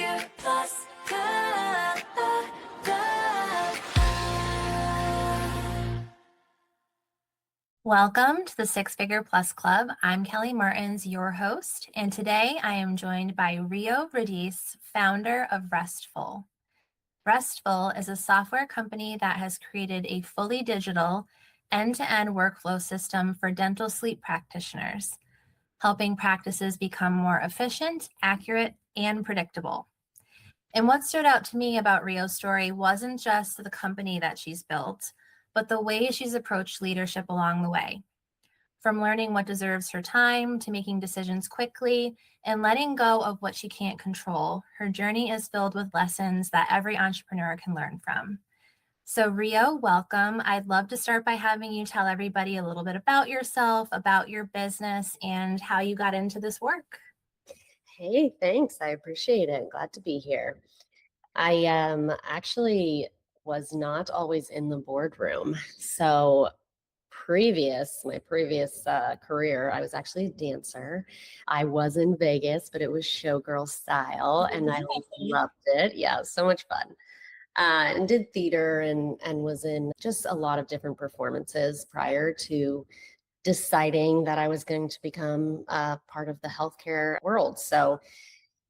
Figure Plus Club. Welcome to the Six Figure Plus Club. I'm Kelly Martins, your host, and today I am joined by Rio Radice, founder of Restfull. Restfull is a software company that has created a fully digital, end-to-end workflow system for dental sleep practitioners, helping practices become more efficient, accurate, and predictable. And what stood out to me about Rio's story wasn't just the company that she's built, but the way she's approached leadership along the way. From learning what deserves her time to making decisions quickly and letting go of what she can't control, her journey is filled with lessons that every entrepreneur can learn from. So Rio, welcome. I'd love to start by having you tell everybody a little bit about yourself, about your business, and how you got into this work. Hey, thanks. I appreciate it. Glad to be here. I actually was not always in the boardroom. So my previous career, I was actually a dancer. I was in Vegas, but it was showgirl style, and I loved it. Yeah, it was so much fun. And did theater and was in just a lot of different performances prior to deciding that I was going to become part of the healthcare world. So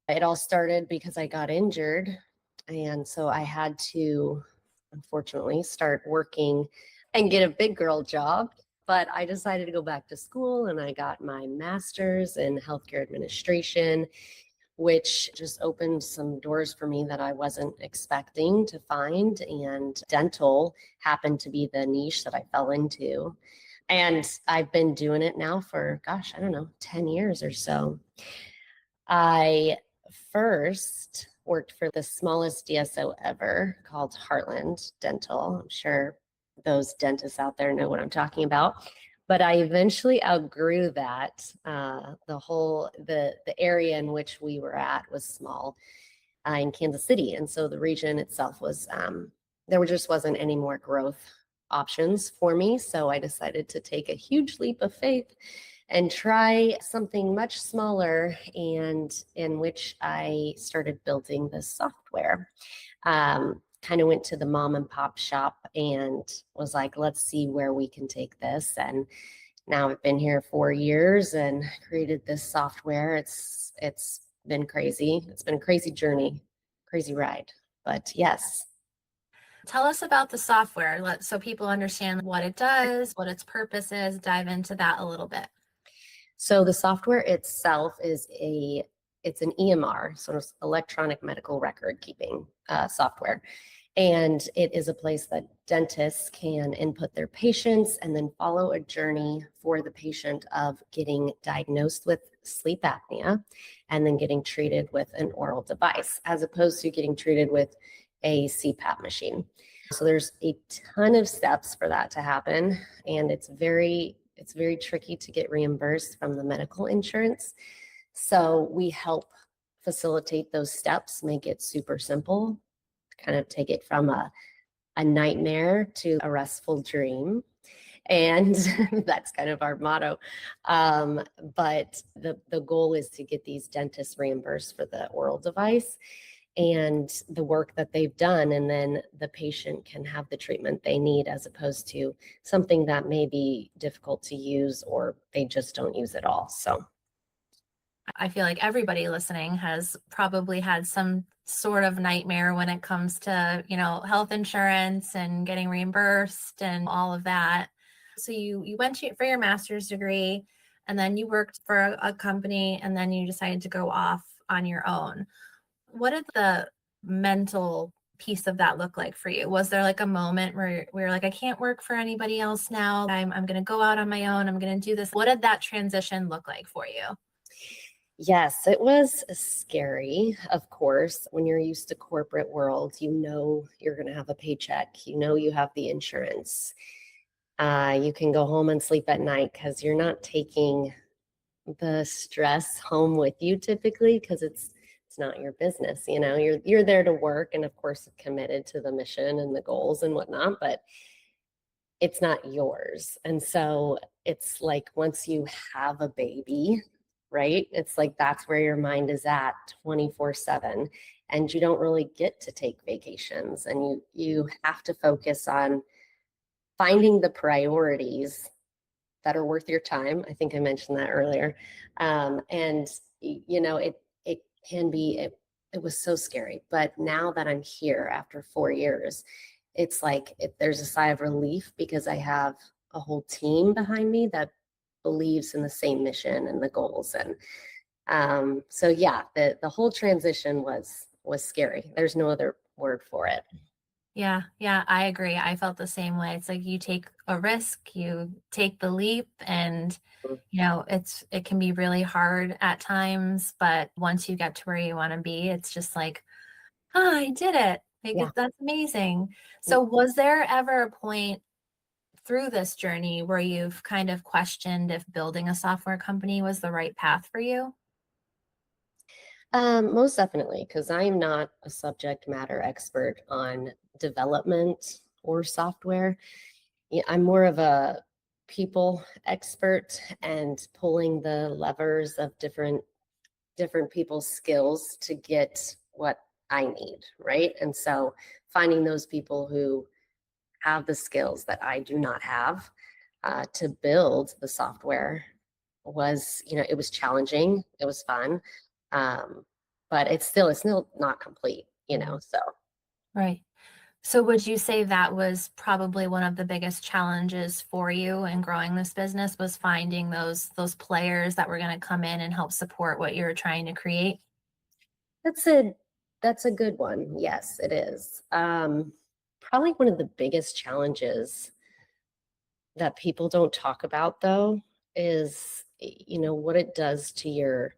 it all started because I got injured. And so I had to, unfortunately, start working and get a big girl job. But I decided to go back to school and I got my master's in healthcare administration, which just opened some doors for me that I wasn't expecting to find. And dental happened to be the niche that I fell into. And I've been doing it now for, 10 years or so. I first worked for the smallest DSO ever called Heartland Dental. I'm sure those dentists out there know what I'm talking about. But I eventually outgrew that. The area in which we were at was small in Kansas City. And so the region itself was, there just wasn't any more growth options for me. So I decided to take a huge leap of faith and try something much smaller, and in which I started building this software. Kind of went to the mom and pop shop and was like, let's see where we can take this. And now I've been here 4 years and created this software. It's been crazy. It's been a crazy journey, crazy ride, but yes. Tell us about the software so people understand what it does, what its purpose is. Dive into that a little bit. So the software itself is it's an EMR, sort of electronic medical record keeping software. And it is a place that dentists can input their patients and then follow a journey for the patient of getting diagnosed with sleep apnea and then getting treated with an oral device, as opposed to getting treated with a CPAP machine. So there's a ton of steps for that to happen. And it's very tricky to get reimbursed from the medical insurance. So we help facilitate those steps, make it super simple, kind of take it from a nightmare to a restful dream. And that's kind of our motto. But the goal is to get these dentists reimbursed for the oral device and the work that they've done, and then the patient can have the treatment they need, as opposed to something that may be difficult to use or they just don't use at all. So I feel like everybody listening has probably had some sort of nightmare when it comes to, health insurance and getting reimbursed and all of that. So you went for your master's degree, and then you worked for a company, and then you decided to go off on your own. What did the mental piece of that look like for you? Was there like a moment where you're like, I can't work for anybody else now. I'm going to go out on my own. I'm going to do this. What did that transition look like for you? Yes, it was scary, of course. When you're used to corporate world, you're going to have a paycheck. You have the insurance. You can go home and sleep at night because you're not taking the stress home with you typically, because it's not your business. You're there to work, and of course committed to the mission and the goals and whatnot, but it's not yours. And so it's like, once you have a baby, right? It's like that's where your mind is at 24/7, and you don't really get to take vacations, and you have to focus on finding the priorities that are worth your time. I think I mentioned that earlier. And it can be it was so scary, but now that I'm here after 4 years, it's like there's a sigh of relief because I have a whole team behind me that believes in the same mission and the goals. And so yeah, the whole transition was scary. There's no other word for it. Yeah, yeah, I agree. I felt the same way. It's like you take a risk, you take the leap, and it can be really hard at times, but once you get to where you want to be, it's just like, oh, I did it. Like Yeah. that's amazing. So was there ever a point through this journey where you've kind of questioned if building a software company was the right path for you? Most definitely, because I'm not a subject matter expert on development or software. Yeah, I'm more of a people expert and pulling the levers of different people's skills to get what I need, right? And so finding those people who have the skills that I do not have to build the software was, it was challenging. It was fun. Um, but it's still not complete. So Right. So would you say that was probably one of the biggest challenges for you in growing this business was finding those players that were going to come in and help support what you were trying to create? that's a that's a good one. Yes, it is. Probably one of the biggest challenges that people don't talk about though is what it does to your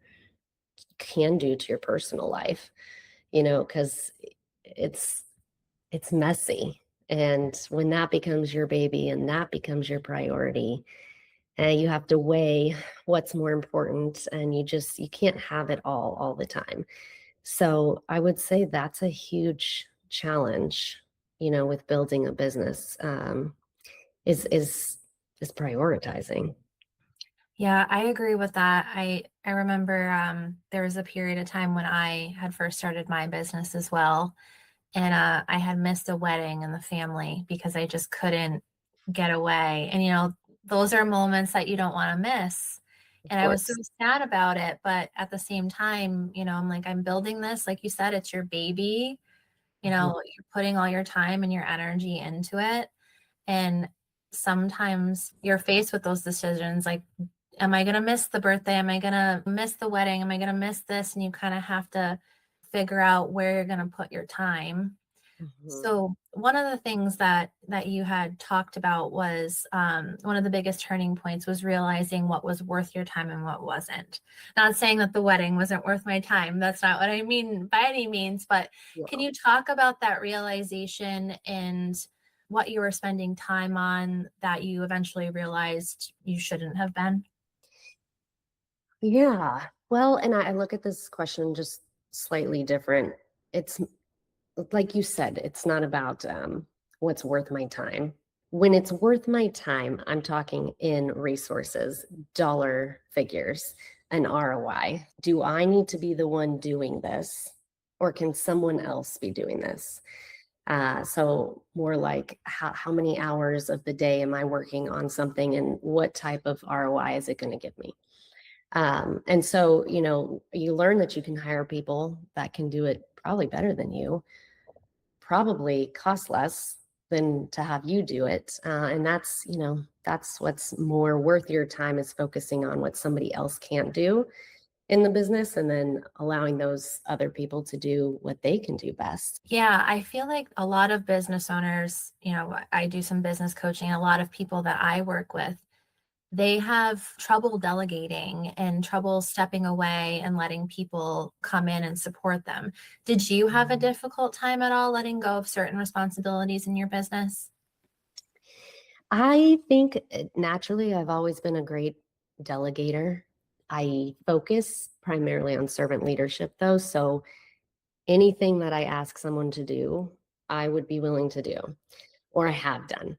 can do to your personal life, because it's it's messy. And when that becomes your baby and that becomes your priority, and you have to weigh what's more important, and you can't have it all the time. So I would say that's a huge challenge, with building a business, is prioritizing. Yeah, I agree with that. I remember there was a period of time when I had first started my business as well, and I had missed a wedding in the family because I just couldn't get away. And those are moments that you don't want to miss. Of And I was so course. sad about it, but at the same time, I'm like, I'm building this, like you said, it's your baby. Mhm. You're putting all your time and your energy into it. And sometimes you're faced with those decisions like, am I going to miss the birthday? Am I going to miss the wedding? Am I going to miss this? And you kind of have to figure out where you're going to put your time. Mhm. So one of the things that you had talked about was one of the biggest turning points was realizing what was worth your time and what wasn't. Not saying that the wedding wasn't worth my time. That's not what I mean by any means. But can Yeah. you talk about that realization and what you were spending time on that you eventually realized you shouldn't have been? Yeah. Well, and I look at this question just slightly different. It's like you said, it's not about what's worth my time. When it's worth my time, I'm talking in resources, dollar figures, and ROI. Do I need to be the one doing this, or can someone else be doing this? So more like how many hours of the day am I working on something, and what type of ROI is it going to give me? And so, you learn that you can hire people that can do it probably better than you, probably cost less than to have you do it. And that's what's more worth your time is focusing on what somebody else can't do in the business and then allowing those other people to do what they can do best. Yeah, I feel like a lot of business owners, I do some business coaching, a lot of people that I work with, they have trouble delegating and trouble stepping away and letting people come in and support them. Did you have a difficult time at all letting go of certain responsibilities in your business? I think naturally I've always been a great delegator. I focus primarily on servant leadership though. So anything that I ask someone to do, I would be willing to do or I have done.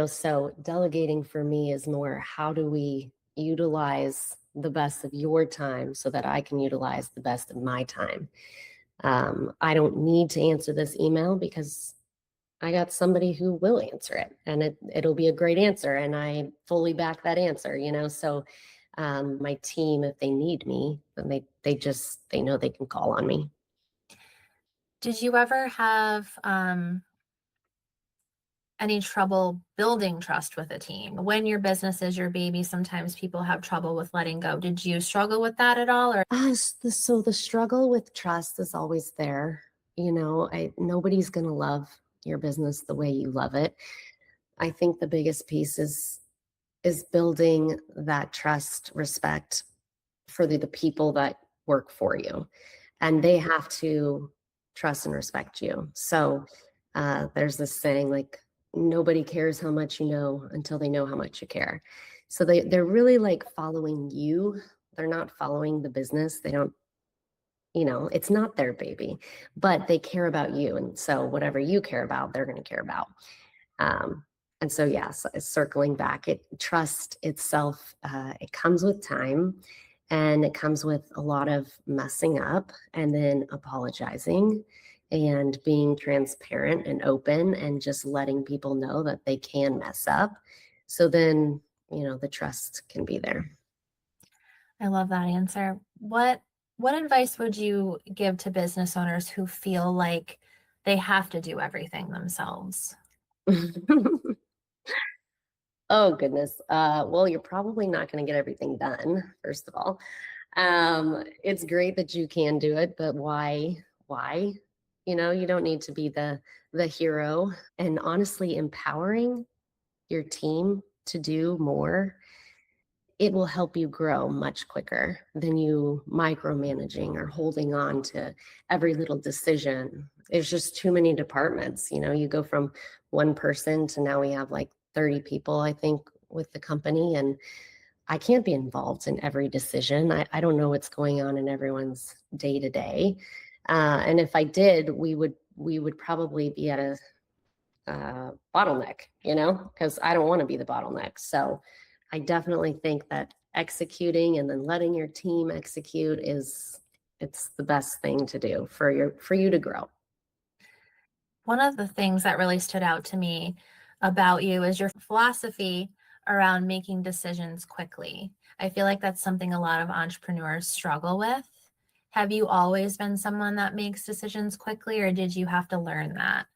So delegating for me is more how do we utilize the best of your time so that I can utilize the best of my time. I don't need to answer this email because I got somebody who will answer it, and it'll be a great answer, and I fully back that answer, So my team, if they need me, then they know they can call on me. Did you ever have any trouble building trust with a team? When your business is your baby, sometimes people have trouble with letting go. Did you struggle with that at all? Or So the struggle with trust is always there. Nobody's going to love your business the way you love it. I think the biggest piece is building that trust, respect for the people that work for you, and they have to trust and respect you. So there's this saying, like, nobody cares how much you know until they know how much you care. So they're really like following you. They're not following the business. They don't, it's not their baby, but they care about you. And so whatever you care about, they're going to care about. Um, and so, yes, circling back, trust itself, it comes with time, and it comes with a lot of messing up and then apologizing and being transparent and open and just letting people know that they can mess up. So then, the trust can be there. I love that answer. What advice would you give to business owners who feel like they have to do everything themselves? Oh, goodness. Well, you're probably not going to get everything done, first of all. It's great that you can do it, but why? Why? You don't need to be the hero. And honestly, empowering your team to do more, it will help you grow much quicker than you micromanaging or holding on to every little decision. There's just too many departments. You go from one person to now we have like 30 people, I think, with the company. And I can't be involved in every decision. I don't know what's going on in everyone's day to day. And if I did, we would probably be at a bottleneck, because I don't want to be the bottleneck. So I definitely think that executing and then letting your team execute it's the best thing to do for you to grow. One of the things that really stood out to me about you is your philosophy around making decisions quickly. I feel like that's something a lot of entrepreneurs struggle with. Have you always been someone that makes decisions quickly, or did you have to learn that?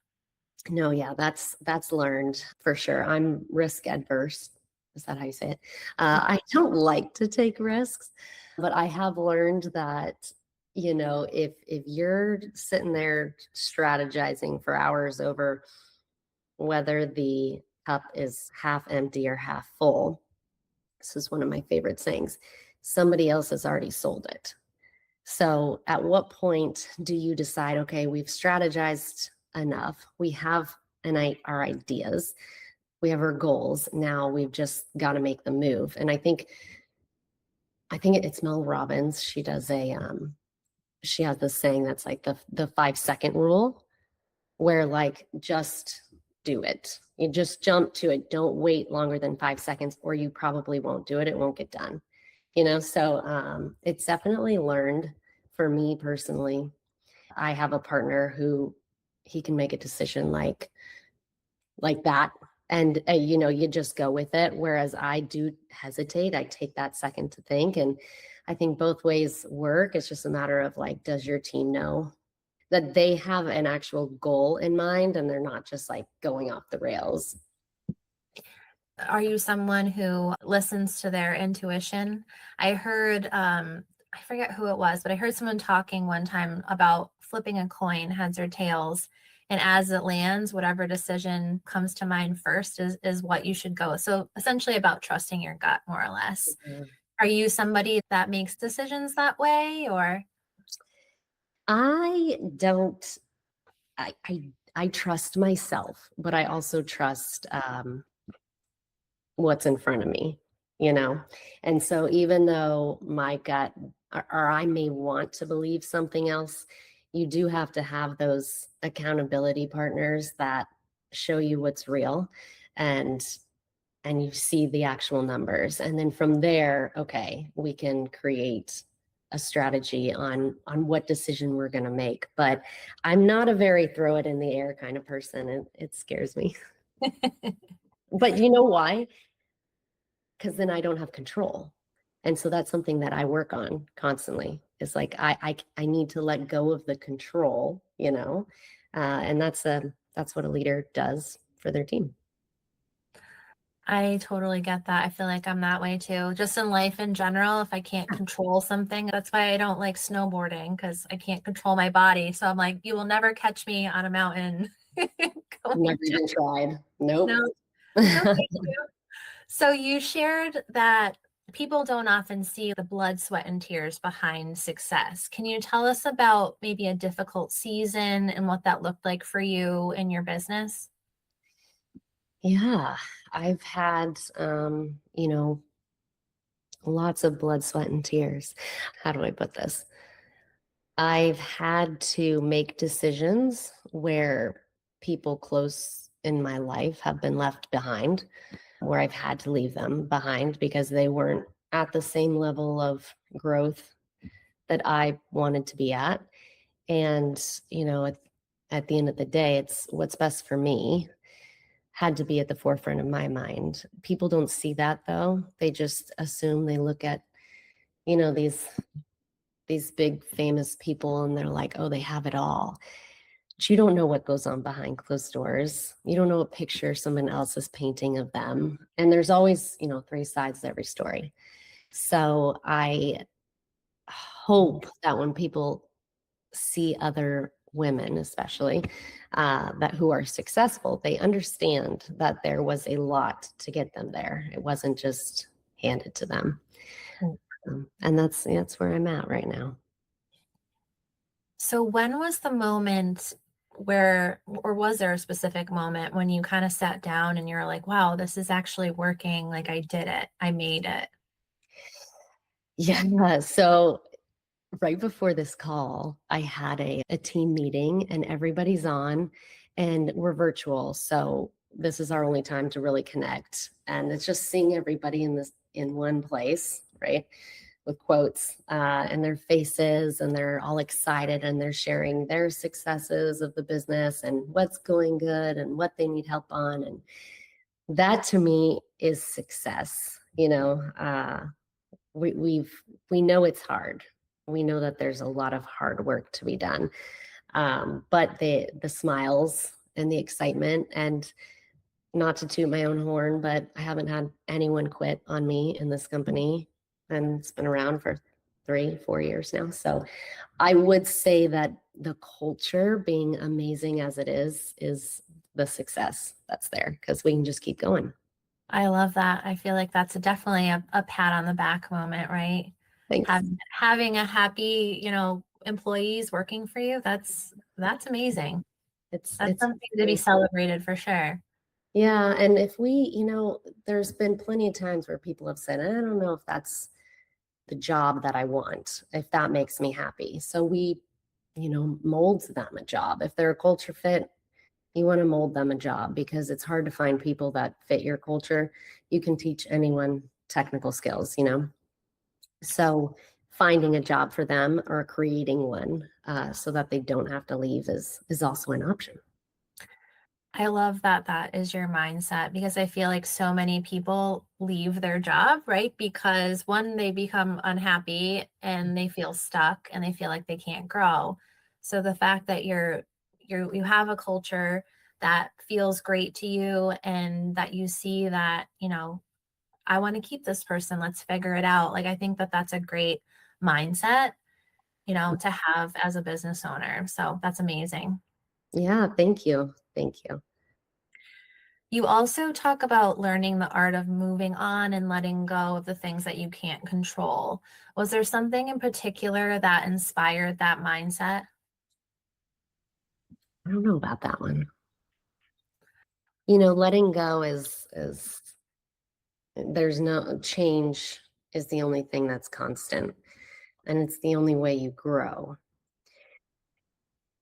No, yeah, that's learned for sure. I'm risk adverse. Is that how you say it? I don't like to take risks, but I have learned that, if you're sitting there strategizing for hours over whether the cup is half empty or half full, this is one of my favorite sayings, somebody else has already sold it. So at what point do you decide, okay, we've strategized enough, we have our ideas, we have our goals, now we've just got to make the move. And I think it's Mel Robbins. She has this saying that's like the 5-second rule, where like just do it. You just jump to it. Don't wait longer than 5 seconds, or you probably won't do it. It won't get done. So it's definitely learned for me personally. I have a partner who he can make a decision like that, and you just go with it, whereas I do hesitate. I take that second to think, and I think both ways work. It's just a matter of like, does your team know that they have an actual goal in mind and they're not just like going off the rails? Are you someone who listens to their intuition? I heard, I forget who it was, but I heard someone talking one time about flipping a coin, heads or tails. And as it lands, whatever decision comes to mind first is what you should go. So essentially about trusting your gut, more or less. Mhm. Are you somebody that makes decisions that way, or? I don't, I trust myself, but I also trust what's in front of me, you know? And so even though my gut, or I may want to believe something else, you do have to have those accountability partners that show you what's real and and you see the actual numbers. And then from there, okay, we can create a strategy on what decision we're going to make. But I'm not a very throw it in the air kind of person, and it scares me. But you know why? Because then I don't have control. And so that's something that I work on constantly. It's like I need to let go of the control, and that's what a leader does for their team. I totally get that. I feel like I'm that way too. Just in life in general, if I can't control something, that's why I don't like snowboarding, because I can't control my body. So I'm like, you will never catch me on a mountain. Never even tried. Nope. No, no, thank you. So you shared that people don't often see the blood, sweat, and tears behind success. Can you tell us about maybe a difficult season and what that looked like for you in your business? Yeah, I've had, lots of blood, sweat, and tears. How do I put this? I've had to make decisions where people close in my life have been left behind, where I've had to leave them behind because they weren't at the same level of growth that I wanted to be at. And, at the end of the day, it's what's best for me had to be at the forefront of my mind. People don't see that though. They just assume, they look at, these big famous people and they're like, oh, they have it all. But you don't know what goes on behind closed doors. You don't know what picture someone else is painting of them. And there's always, three sides to every story. So I hope that when people see other women, especially that who are successful, they understand that there was a lot to get them there. It wasn't just handed to them. And that's where I'm at right now. So when was the moment where, or was there a specific moment when you kind of sat down and you're like, wow, this is actually working. Like I did it. I made it. Yeah. So right before this call, I had a team meeting and everybody's on and we're virtual. So this is our only time to really connect. And it's just seeing everybody in one place, right? With quotes and their faces, and they're all excited and they're sharing their successes of the business and what's going good and what they need help on. And that to me is success. We know it's hard. We know that there's a lot of hard work to be done. But the smiles and the excitement, and not to toot my own horn, but I haven't had anyone quit on me in this company, and it's been around for 3-4 years now. So I would say that the culture being amazing as it is the success that's there, because we can just keep going. I love that. I feel like that's definitely a pat on the back moment, right? Thanks. Having a happy, employees working for you, that's amazing. It's Something to be celebrated for sure. Yeah. And if there's been plenty of times where people have said, I don't know if that's the job that I want, if that makes me happy. So we, mold them a job. If they're a culture fit, you want to mold them a job, because it's hard to find people that fit your culture. You can teach anyone technical skills, So finding a job for them or creating one so that they don't have to leave is also an option. I love that that is your mindset, because I feel like so many people leave their job, right? Because one, they become unhappy and they feel stuck and they feel like they can't grow. So the fact that you have a culture that feels great to you, and that you see that, I want to keep this person, let's figure it out. Like, I think that that's a great mindset, to have as a business owner. So that's amazing. Yeah. Thank you. Thank you. You also talk about learning the art of moving on and letting go of the things that you can't control. Was there something in particular that inspired that mindset? I don't know about that one. Letting go is there's no change, is the only thing that's constant, and it's the only way you grow.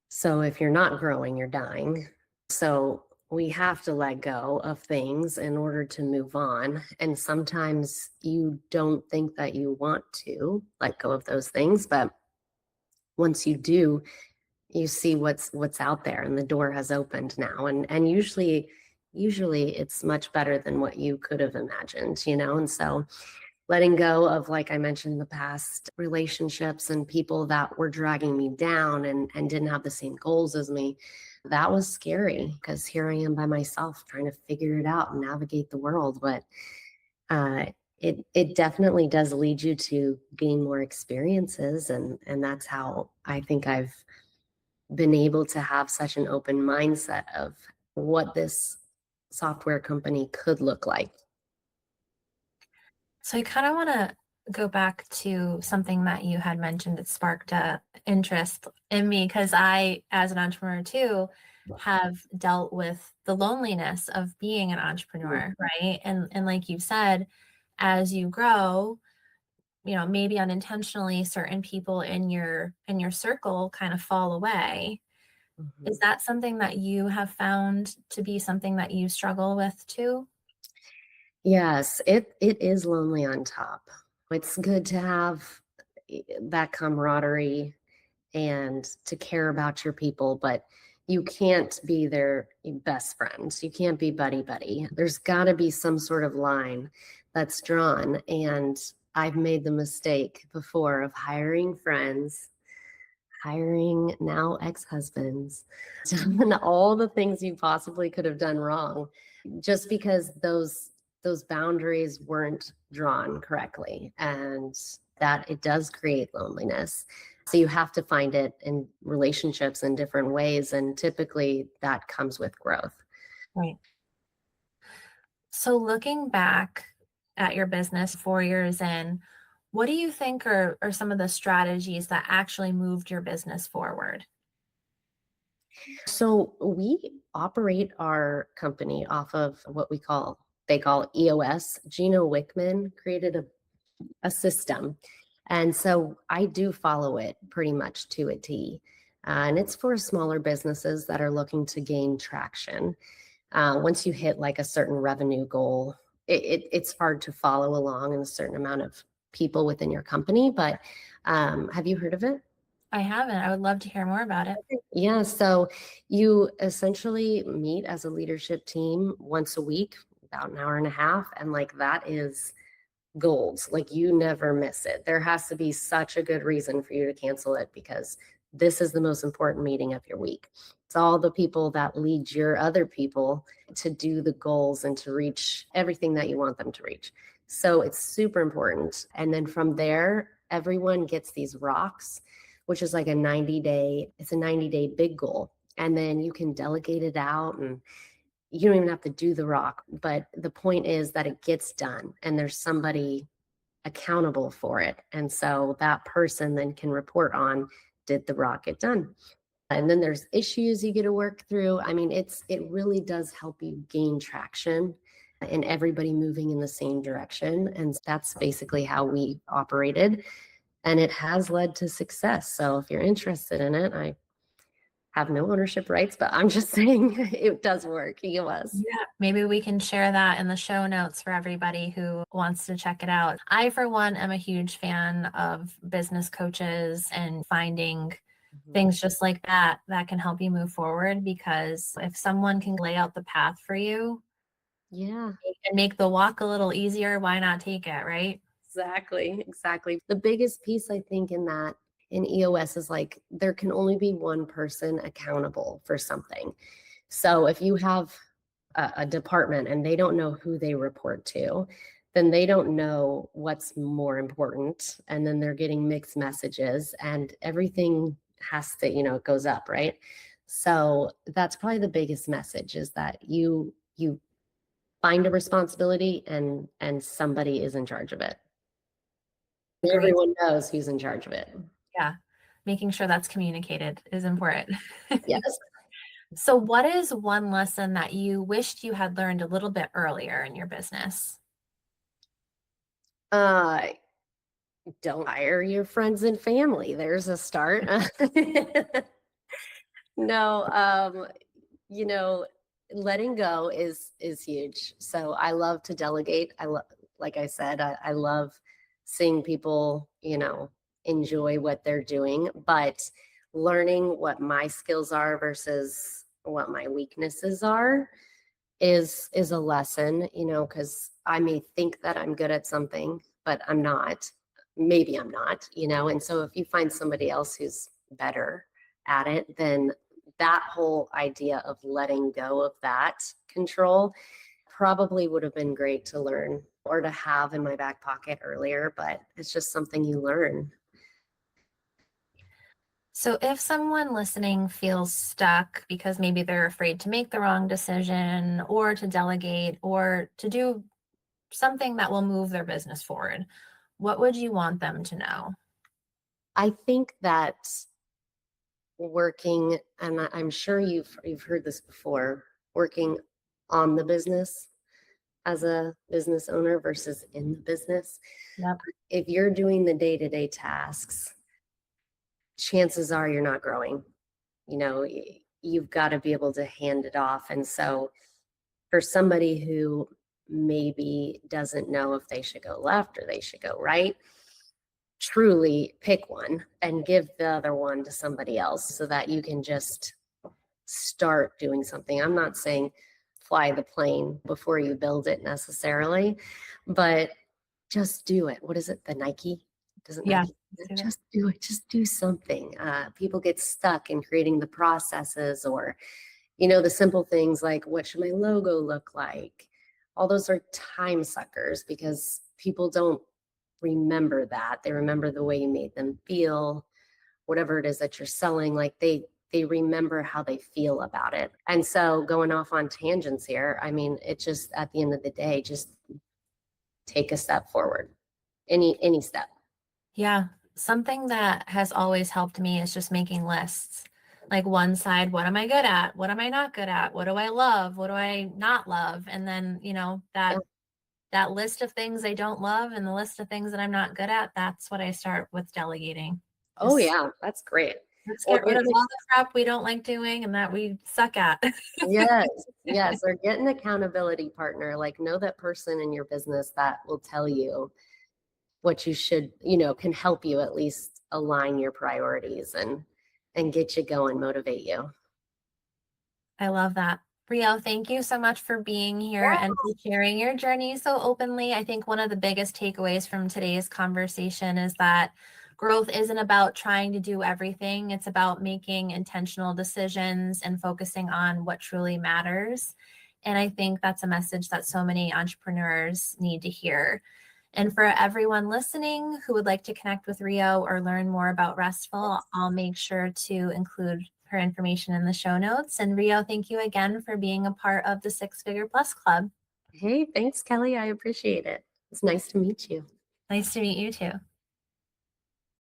So if you're not growing, you're dying. So we have to let go of things in order to move on. And sometimes you don't think that you want to let go of those things, but once you do, you see what's out there and the door has opened now. And usually it's much better than what you could have imagined, you know? And so letting go of, like I mentioned, the past relationships and people that were dragging me down and didn't have the same goals as me, that was scary because here I am by myself trying to figure it out and navigate the world. But uh, it definitely does lead you to gain more experiences, and that's how I think I've been able to have such an open mindset of what this software company could look like. So I kind of want to go back to something that you had mentioned that sparked a interest in me because I, as an entrepreneur too, have dealt with the loneliness of being an entrepreneur, right? And like you said, as you grow, maybe unintentionally certain people in your circle kind of fall away. Is that something that you have found to be something that you struggle with too? Yes, it is lonely on top. It's good to have that camaraderie and to care about your people, but you can't be their best friends. You can't be buddy buddy. There's got to be some sort of line that's drawn. And I've made the mistake before of hiring friends, hiring now ex-husbands, done all the things you possibly could have done wrong just because those boundaries weren't drawn correctly, and that it does create loneliness. So you have to find it in relationships in different ways, and typically that comes with growth. Right. So looking back at your business 4 years in, what do you think are some of the strategies that actually moved your business forward? So we operate our company off of what they call EOS. Gino Wickman created a system. And so I do follow it pretty much to a T. And it's for smaller businesses that are looking to gain traction. Once you hit like a certain revenue goal, it's hard to follow along in a certain amount of people within your company. But have you heard of it? I haven't. I would love to hear more about it. Yeah, so you essentially meet as a leadership team once a week, about an hour and a half, and like that is gold. Like you never miss it. There has to be such a good reason for you to cancel it because this is the most important meeting of your week. It's all the people that lead your other people to do the goals and to reach everything that you want them to reach. So it's super important. And then from there, everyone gets these rocks, which is like it's a 90-day big goal. And then you can delegate it out and you don't even have to do the rock, but the point is that it gets done and there's somebody accountable for it. And so that person then can report on, did the rock get done? And then there's issues you get to work through. I mean, it really does help you gain traction and everybody moving in the same direction. And that's basically how we operated. And it has led to success. So if you're interested in it, I have no ownership rights, but I'm just saying it does work. EOS. Yeah, maybe we can share that in the show notes for everybody who wants to check it out. I, for one, am a huge fan of business coaches and finding things just like that that can help you move forward, because if someone can lay out the path for you, Yeah, and make the walk a little easier, why not take it, right? exactly. The biggest piece I think in EOS is like there can only be one person accountable for something. So if you have a department and they don't know who they report to, then they don't know what's more important. And then they're getting mixed messages and everything has to, it goes up, right? So that's probably the biggest message is that you find a responsibility and somebody is in charge of it. Great. Everyone knows who's in charge of it. Yeah. Making sure that's communicated is important. Yes. So what is one lesson that you wished you had learned a little bit earlier in your business? Don't hire your friends and family. There's a start. No, you know, letting go is huge. So I love to delegate. Like I said, I love seeing people, enjoy what they're doing, but learning what my skills are versus what my weaknesses are is a lesson, because I may think that I'm good at something, but I'm not. Maybe I'm not, and so if you find somebody else who's better at it, then that whole idea of letting go of that control probably would have been great to learn or to have in my back pocket earlier, but it's just something you learn. So if someone listening feels stuck because maybe they're afraid to make the wrong decision or to delegate or to do something that will move their business forward, what would you want them to know? I think that working, and I'm sure you've heard this before, working on the business as a business owner versus in the business. Yep. If you're doing the day-to-day tasks, chances are you're not growing. You've got to be able to hand it off. And so for somebody who maybe doesn't know if they should go left or they should go right, truly pick one and give the other one to somebody else so that you can just start doing something. I'm not saying fly the plane before you build it necessarily, but just do it. What is it? The Nike? Doesn't Yeah. Nike? Just do it. Just do something. People get stuck in creating the processes or, the simple things like what should my logo look like? All those are time suckers because people don't remember that. They remember the way you made them feel, whatever it is that you're selling. Like they remember how they feel about it. And so going off on tangents here, I mean, it just at the end of the day, just take a step forward. Any step. Yeah. Something that has always helped me is just making lists. Like one side, what am I good at? What am I not good at? What do I love? What do I not love? And then, that list of things I don't love and the list of things that I'm not good at, that's what I start with delegating. Oh yeah, that's great. Let's Or get rid of all the crap we don't like doing and that we suck at. yes. Or get an accountability partner. Like know that person in your business that will tell you what you should, can help you at least align your priorities and get you going, motivate you. I love that. Rio, thank you so much for being here and for sharing your journey so openly. I think one of the biggest takeaways from today's conversation is that growth isn't about trying to do everything. It's about making intentional decisions and focusing on what truly matters. And I think that's a message that so many entrepreneurs need to hear. And for everyone listening who would like to connect with Rio or learn more about Restfull, I'll make sure to include her information in the show notes. And Rio, thank you again for being a part of the 6 Figure Plus Club. Hey, thanks, Kelly. I appreciate it. It's nice to meet you. Nice to meet you too.